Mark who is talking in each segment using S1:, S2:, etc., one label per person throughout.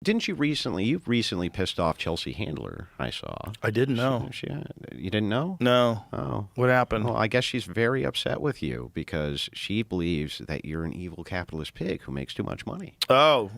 S1: didn't you recently? You recently pissed off Chelsea Handler. I saw.
S2: I didn't know.
S1: You didn't know?
S2: No.
S1: Oh,
S2: what happened?
S1: Well, I guess she's very upset with you because she believes that you're an evil capitalist pig who makes too much money.
S2: Oh,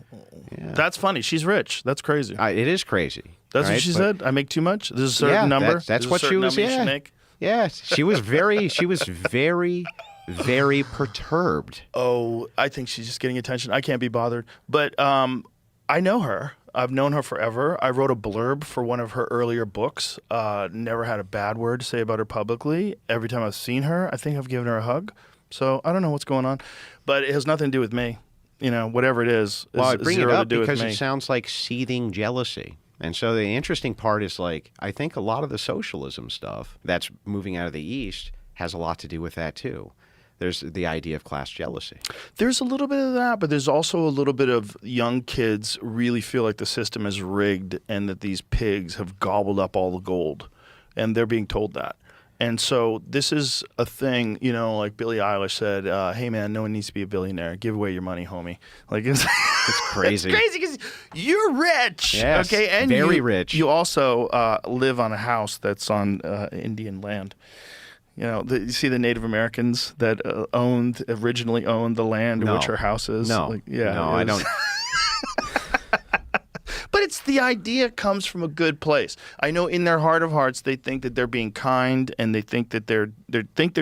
S1: yeah.
S2: That's funny. She's rich. That's crazy.
S1: It is crazy.
S2: That's what she said. I make too much. There's a certain number.
S1: That's what she was. Yeah.
S2: Make?
S1: Yeah. She was very. Very perturbed.
S2: Oh, I think she's just getting attention. I can't be bothered. But I know her. I've known her forever. I wrote a blurb for one of her earlier books. Never had a bad word to say about her publicly. Every time I've seen her, I think I've given her a hug. So I don't know what's going on. But it has nothing to do with me. Whatever it is.
S1: Well, I bring it up because
S2: it
S1: sounds like seething jealousy. And so the interesting part is, like, I think a lot of the socialism stuff that's moving out of the East has a lot to do with that, too. There's the idea of class jealousy.
S2: There's a little bit of that, but there's also a little bit of young kids really feel like the system is rigged and that these pigs have gobbled up all the gold, and they're being told that. And so this is a thing, like Billie Eilish said, hey, man, no one needs to be a billionaire. Give away your money, homie. Like it's
S1: crazy.
S2: It's crazy because you're rich.
S1: Yes,
S2: okay? And
S1: very rich.
S2: You also live on a house that's on Indian land. You see the Native Americans that originally owned the land in which her house is?
S1: No, I don't.
S2: But the idea comes from a good place. I know in their heart of hearts they think that they're being kind and they think that they're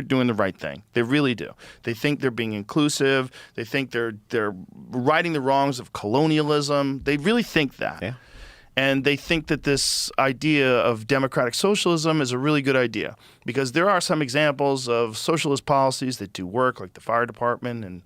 S2: doing the right thing. They really do. They think they're being inclusive. They think they're righting the wrongs of colonialism. They really think that.
S1: Yeah.
S2: And they think that this idea of democratic socialism is a really good idea because there are some examples of socialist policies that do work, like the fire department, and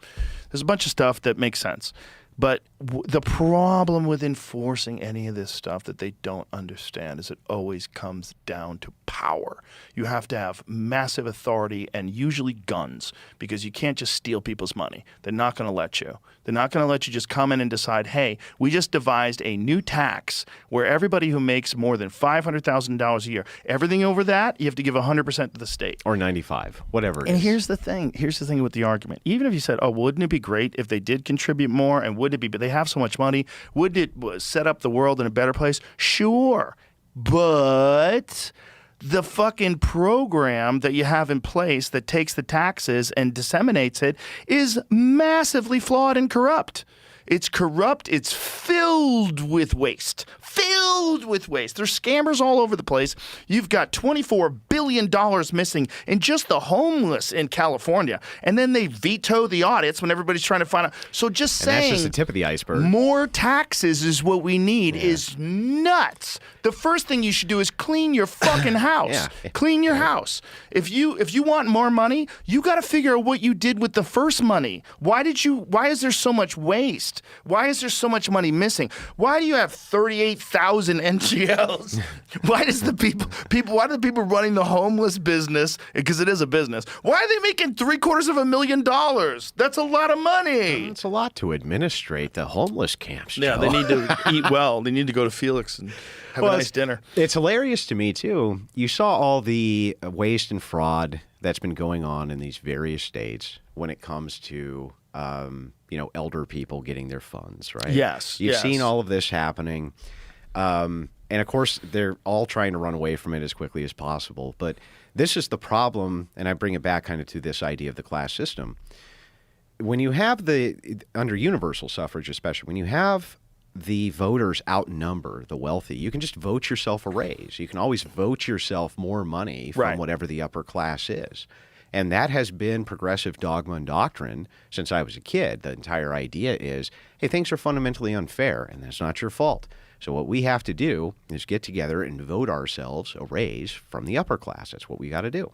S2: there's a bunch of stuff that makes sense. But the problem with enforcing any of this stuff that they don't understand is it always comes down to power. You have to have massive authority and usually guns because you can't just steal people's money. They're not going to let you. They're not going to let you just come in and decide, hey, we just devised a new tax where everybody who makes more than $500,000 a year, everything over that, you have to give 100% to the state.
S1: Or 95, whatever it is.
S2: And here's the thing. Here's the thing with the argument. Even if you said, oh, wouldn't it be great if they did contribute more and wouldn't it be, but they have so much money, wouldn't it set up the world in a better place? Sure. But the fucking program that you have in place that takes the taxes and disseminates it is massively flawed and corrupt. It's corrupt. It's filled with waste. Filled with waste. There's scammers all over the place. You've got $24 billion missing in just the homeless in California. And then they veto the audits when everybody's trying to find out. So just saying
S1: that's just the tip of the iceberg.
S2: More taxes is what we need is nuts. The first thing you should do is clean your fucking house. Clean your house. If you want more money, you got to figure out what you did with the first money. Why is there so much waste? Why is there so much money missing? Why do you have 38,000 NGLs? Why do the people running the homeless business, because it is a business, why are they making $750,000? That's a lot of money.
S1: It's a lot to administrate the homeless camps.
S2: Yeah,
S1: Joe.
S2: they need to eat well. They need to go to Felix and have a nice dinner.
S1: It's hilarious to me, too. You saw all the waste and fraud that's been going on in these various states when it comes to elder people getting their funds, right?
S2: Yes.
S1: You've seen all of this happening. And of course, they're all trying to run away from it as quickly as possible. But this is the problem, and I bring it back kind of to this idea of the class system. When you have under universal suffrage especially, when you have the voters outnumber the wealthy, you can just vote yourself a raise. You can always vote yourself more money from whatever the upper class is. And that has been progressive dogma and doctrine since I was a kid. The entire idea is, hey, things are fundamentally unfair, and that's not your fault. So what we have to do is get together and vote ourselves a raise from the upper class. That's what we got to do.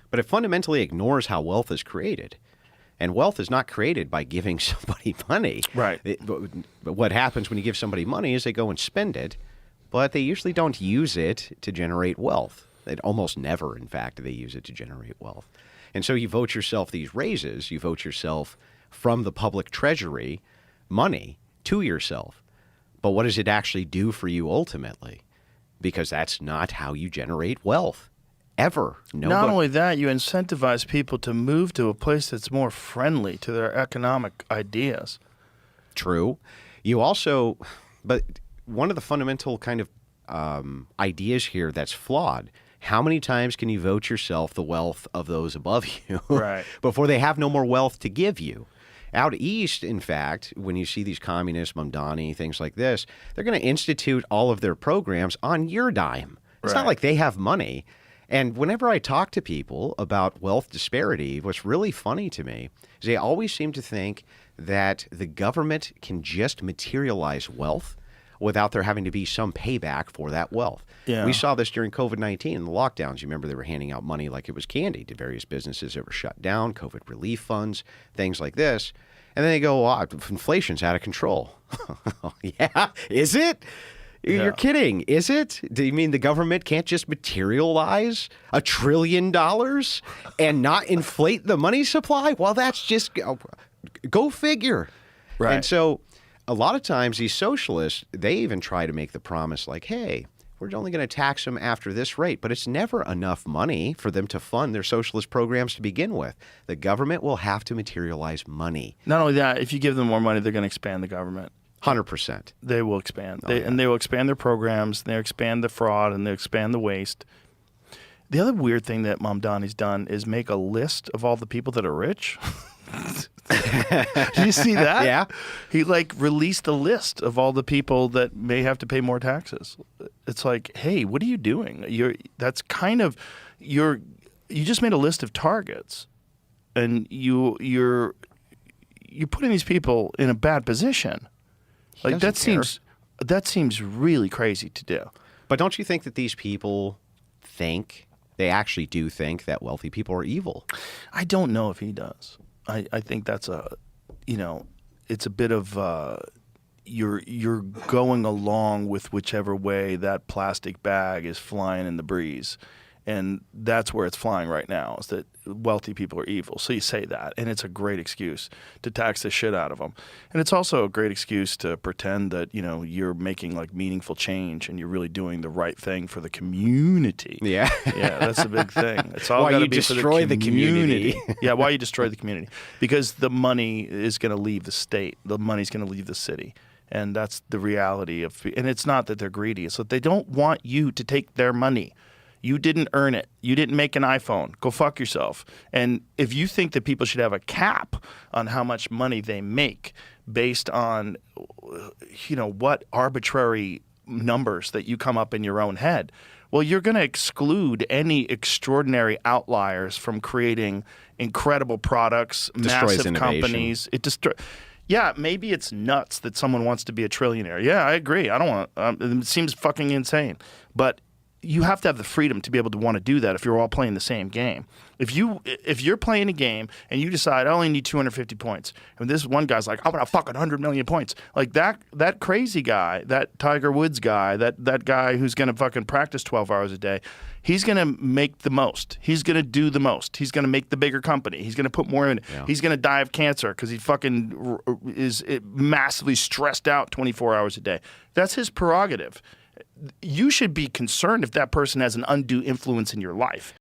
S1: But it fundamentally ignores how wealth is created. And wealth is not created by giving somebody money.
S2: Right.
S1: But what happens when you give somebody money is they go and spend it, but they usually don't use it to generate wealth. It almost never, in fact, they use it to generate wealth. And so you vote yourself these raises, you vote yourself from the public treasury money to yourself. But what does it actually do for you ultimately? Because that's not how you generate wealth, ever.
S2: Not only that, you incentivize people to move to a place that's more friendly to their economic ideas.
S1: True. You also, But one of the fundamental kind of ideas here that's flawed. How many times can you vote yourself the wealth of those above you
S2: Right.
S1: before they have no more wealth to give you? Out east, in fact, when you see these communists, Mamdani, things like this, they're going to institute all of their programs on your dime. It's not
S2: Right.
S1: like they have money. And whenever I talk to people about wealth disparity, what's really funny to me is they always seem to think that the government can just materialize wealth without there having to be some payback for that wealth.
S2: Yeah.
S1: We saw this during COVID-19 and the lockdowns. You remember they were handing out money like it was candy to various businesses that were shut down, COVID relief funds, things like this. And then they go, oh, inflation's out of control. Yeah, is it? You're kidding, is it? Do you mean the government can't just materialize $1 trillion and not inflate the money supply? Well, that's just, go figure.
S2: Right.
S1: And so a lot of times these socialists, they even try to make the promise like, hey, we're only going to tax them after this rate, but it's never enough money for them to fund their socialist programs to begin with. The government will have to materialize money.
S2: Not only that, if you give them more money, they're going to expand the government.
S1: 100%.
S2: They will expand.
S1: yeah.
S2: And they will expand their programs, and th'll expand the fraud, and they'll expand the waste. The other weird thing that Mamdani's done is make a list of all the people that are rich. Did you see that?
S1: Yeah.
S2: He released a list of all the people that may have to pay more taxes. It's like, hey, what are you doing? You just made a list of targets, and you're putting these people in a bad position. Like that seems really crazy to do.
S1: But don't you think that these people they actually do think that wealthy people are evil?
S2: I don't know if he does. I think that's it's a bit of you're going along with whichever way that plastic bag is flying in the breeze. And that's where it's flying right now, is that wealthy people are evil. So you say that, and it's a great excuse to tax the shit out of them. And it's also a great excuse to pretend that, you're making meaningful change and you're really doing the right thing for the community.
S1: Yeah.
S2: Yeah, that's a big thing. It's all
S1: Why
S2: got to
S1: you
S2: be
S1: destroy
S2: for
S1: the community.
S2: Yeah, why you destroy the community. Because the money is going to leave the state. The money's going to leave the city. And that's the reality of – and it's not that they're greedy. It's that they don't want you to take their money. You didn't earn it. You didn't make an iPhone. Go fuck yourself. And if you think that people should have a cap on how much money they make based on, what arbitrary numbers that you come up in your own head, well, you're going to exclude any extraordinary outliers from creating incredible products,
S1: Destroys
S2: massive
S1: innovation.
S2: companies. Yeah, maybe it's nuts that someone wants to be a trillionaire. Yeah, I agree. I don't want. It seems fucking insane, but you have to have the freedom to be able to want to do that if you're all playing the same game. If you're playing a game and you decide I only need 250 points, and this one guy's like, I'm gonna fucking 100 million points, like that crazy guy, that Tiger Woods guy, that guy who's gonna fucking practice 12 hours a day, he's gonna make the most. He's gonna do the most. He's gonna make the bigger company. He's gonna put more in it.
S1: Yeah.
S2: He's gonna die of cancer because he fucking is massively stressed out 24 hours a day. That's his prerogative. You should be concerned if that person has an undue influence in your life.